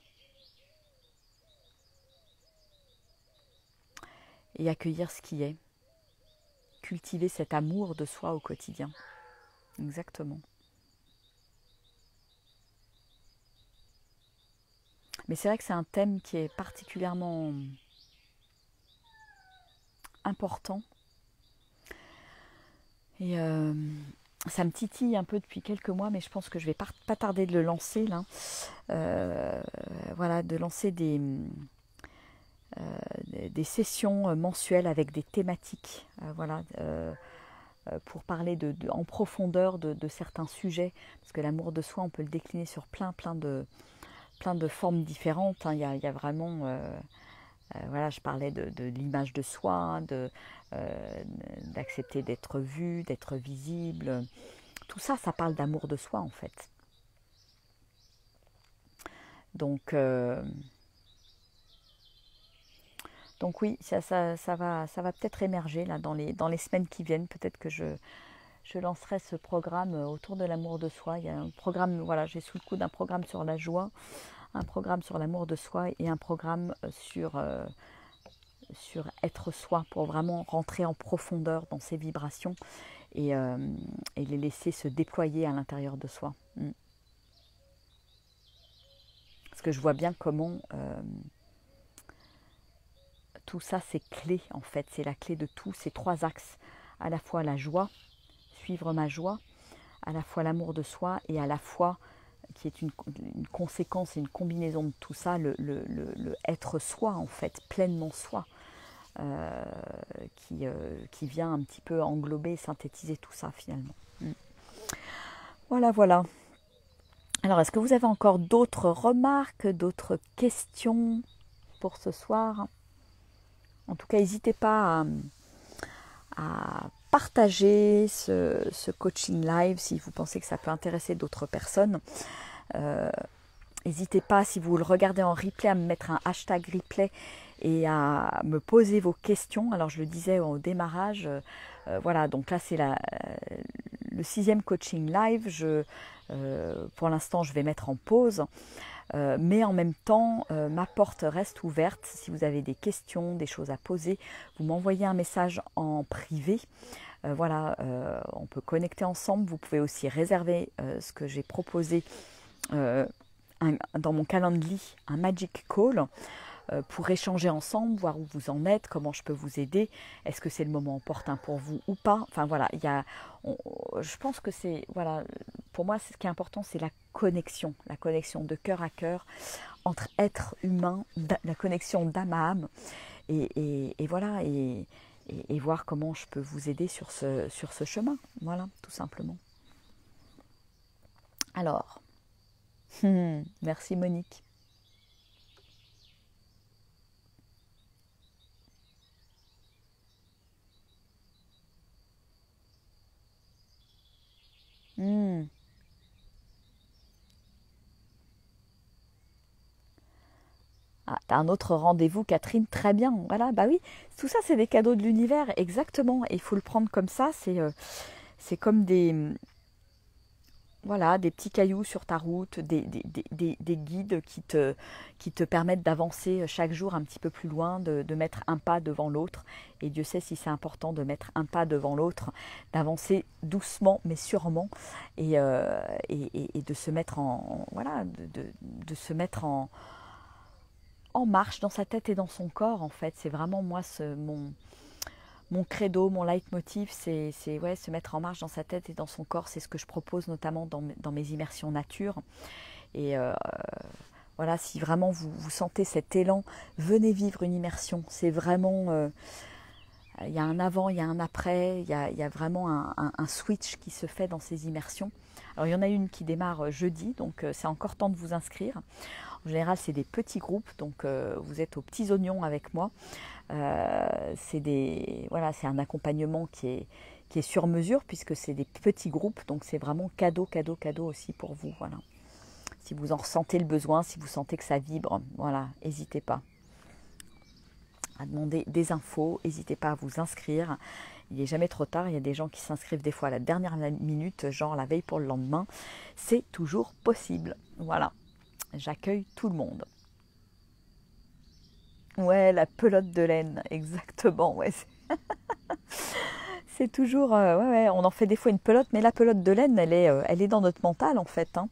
[SPEAKER 1] Et accueillir ce qui est. Cultiver cet amour de soi au quotidien. Exactement. Mais c'est vrai que c'est un thème qui est particulièrement important. Et ça me titille un peu depuis quelques mois, mais je pense que je vais pas tarder de le lancer là. Voilà, de lancer des sessions mensuelles avec des thématiques. Voilà. Pour parler en profondeur de certains sujets, parce que l'amour de soi, on peut le décliner sur plein de formes différentes. Hein. Il y a vraiment, voilà, je parlais de l'image de soi, d'accepter d'être vu, d'être visible. Tout ça, ça parle d'amour de soi en fait. Donc oui, ça va peut-être émerger là dans les semaines qui viennent. Peut-être que je lancerai ce programme autour de l'amour de soi. Il y a un programme, voilà, j'ai sous le coude un programme sur la joie, un programme sur l'amour de soi et un programme sur être soi pour vraiment rentrer en profondeur dans ces vibrations et les laisser se déployer à l'intérieur de soi. Parce que je vois bien comment tout ça c'est clé en fait, c'est la clé de tout, ces trois axes, à la fois la joie, suivre ma joie, à la fois l'amour de soi et à la fois qui est une conséquence et une combinaison de tout ça, le être soi en fait, pleinement soi, qui vient un petit peu englober, synthétiser tout ça finalement. Voilà, voilà. Alors, est-ce que vous avez encore d'autres remarques, d'autres questions pour ce soir? En tout cas, n'hésitez pas à partager ce coaching live si vous pensez que ça peut intéresser d'autres personnes. N'hésitez pas, si vous le regardez en replay, à me mettre un hashtag replay et à me poser vos questions. Alors je le disais au démarrage, voilà, donc là c'est le 6e coaching live. Pour l'instant je vais mettre en pause, mais en même temps ma porte reste ouverte. Si vous avez des questions, des choses à poser, vous m'envoyez un message en privé. Voilà, on peut connecter ensemble. Vous pouvez aussi réserver ce que j'ai proposé dans mon calendrier, un Magic Call, pour échanger ensemble, voir où vous en êtes, comment je peux vous aider, est-ce que c'est le moment opportun pour vous ou pas. Enfin voilà, je pense que c'est, voilà, pour moi ce qui est important, c'est la connexion de cœur à cœur entre êtres humains, la connexion d'âme à âme, et voilà, et voir comment je peux vous aider sur ce chemin, voilà, tout simplement. Alors, merci Monique. Ah, t'as un autre rendez-vous, Catherine, très bien. Voilà, bah oui, tout ça, c'est des cadeaux de l'univers, exactement. Et il faut le prendre comme ça. C'est comme voilà, des petits cailloux sur ta route, des guides qui te permettent d'avancer chaque jour un petit peu plus loin, de mettre un pas devant l'autre. Et Dieu sait si c'est important de mettre un pas devant l'autre, d'avancer doucement mais sûrement, et de se mettre voilà, de se mettre en marche dans sa tête et dans son corps en fait. C'est vraiment moi mon credo, mon leitmotiv, c'est ouais, se mettre en marche dans sa tête et dans son corps. C'est ce que je propose notamment dans mes immersions nature. Et voilà, si vraiment vous sentez cet élan, venez vivre une immersion. C'est vraiment, il y a un avant, il y a un après, il y a vraiment un switch qui se fait dans ces immersions. Alors il y en a une qui démarre jeudi, donc c'est encore temps de vous inscrire. En général, c'est des petits groupes, donc vous êtes aux petits oignons avec moi. Voilà, c'est un accompagnement qui est sur mesure puisque c'est des petits groupes, donc c'est vraiment cadeau aussi pour vous. Voilà. Si vous en ressentez le besoin, si vous sentez que ça vibre, voilà, n'hésitez pas à demander des infos, n'hésitez pas à vous inscrire. Il n'est jamais trop tard, il y a des gens qui s'inscrivent des fois à la dernière minute, genre la veille pour le lendemain. C'est toujours possible. Voilà. J'accueille tout le monde. Ouais, la pelote de laine, exactement. Ouais, c'est toujours, ouais, on en fait des fois une pelote, mais la pelote de laine, elle est dans notre mental en fait. Hein.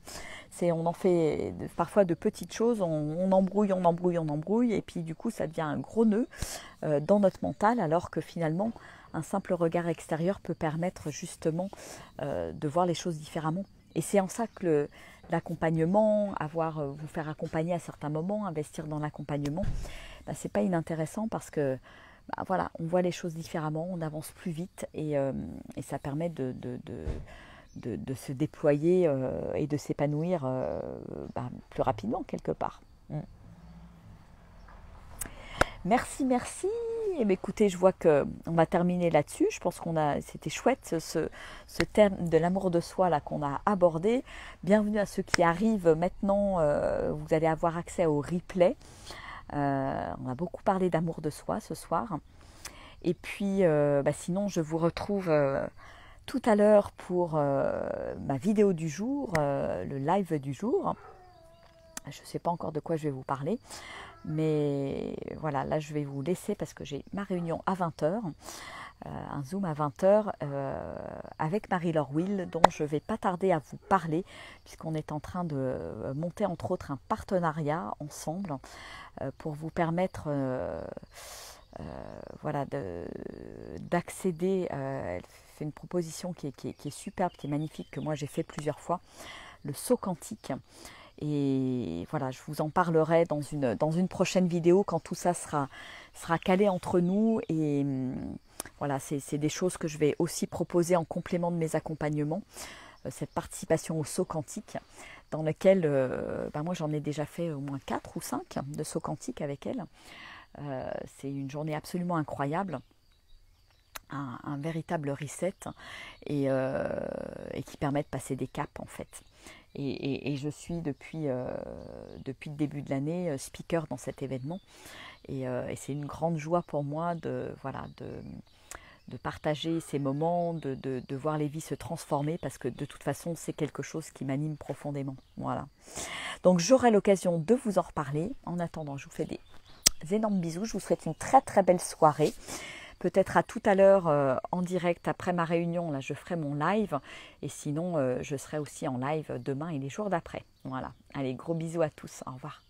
[SPEAKER 1] On en fait parfois de petites choses, on embrouille, on embrouille, on embrouille, et puis du coup ça devient un gros nœud dans notre mental, alors que finalement un simple regard extérieur peut permettre justement de voir les choses différemment. Et c'est en ça que l'accompagnement, vous faire accompagner à certains moments, investir dans l'accompagnement, c'est pas inintéressant parce que voilà, on voit les choses différemment, on avance plus vite et ça permet de se déployer et de s'épanouir plus rapidement quelque part. Merci, merci. Eh bien, écoutez, je vois qu'on va terminer là-dessus. Je pense c'était chouette ce thème de l'amour de soi là qu'on a abordé. Bienvenue à ceux qui arrivent maintenant. Vous allez avoir accès au replay. On a beaucoup parlé d'amour de soi ce soir. Et puis, sinon, je vous retrouve tout à l'heure pour ma vidéo du jour, le live du jour. Je ne sais pas encore de quoi je vais vous parler. Mais voilà, là je vais vous laisser parce que j'ai ma réunion à 20h, un Zoom à 20h avec Marie-Laure Will, dont je ne vais pas tarder à vous parler, puisqu'on est en train de monter entre autres un partenariat ensemble pour vous permettre d'accéder. Elle fait une proposition qui est superbe, qui est magnifique, que moi j'ai fait plusieurs fois, le saut quantique. Et voilà, je vous en parlerai dans une prochaine vidéo quand tout ça sera calé entre nous. Et voilà, c'est des choses que je vais aussi proposer en complément de mes accompagnements. Cette participation au saut quantique, dans lequel moi j'en ai déjà fait au moins 4 ou 5 de saut quantique avec elle. C'est une journée absolument incroyable. Un véritable reset et qui permet de passer des caps en fait. Et je suis depuis le début de l'année speaker dans cet événement et c'est une grande joie pour moi de partager ces moments, de voir les vies se transformer parce que de toute façon c'est quelque chose qui m'anime profondément. Voilà. Donc j'aurai l'occasion de vous en reparler. En attendant, je vous fais des énormes bisous. Je vous souhaite une très très belle soirée. Peut-être à tout à l'heure en direct après ma réunion, là je ferai mon live et sinon je serai aussi en live demain et les jours d'après. Voilà, allez, gros bisous à tous, au revoir.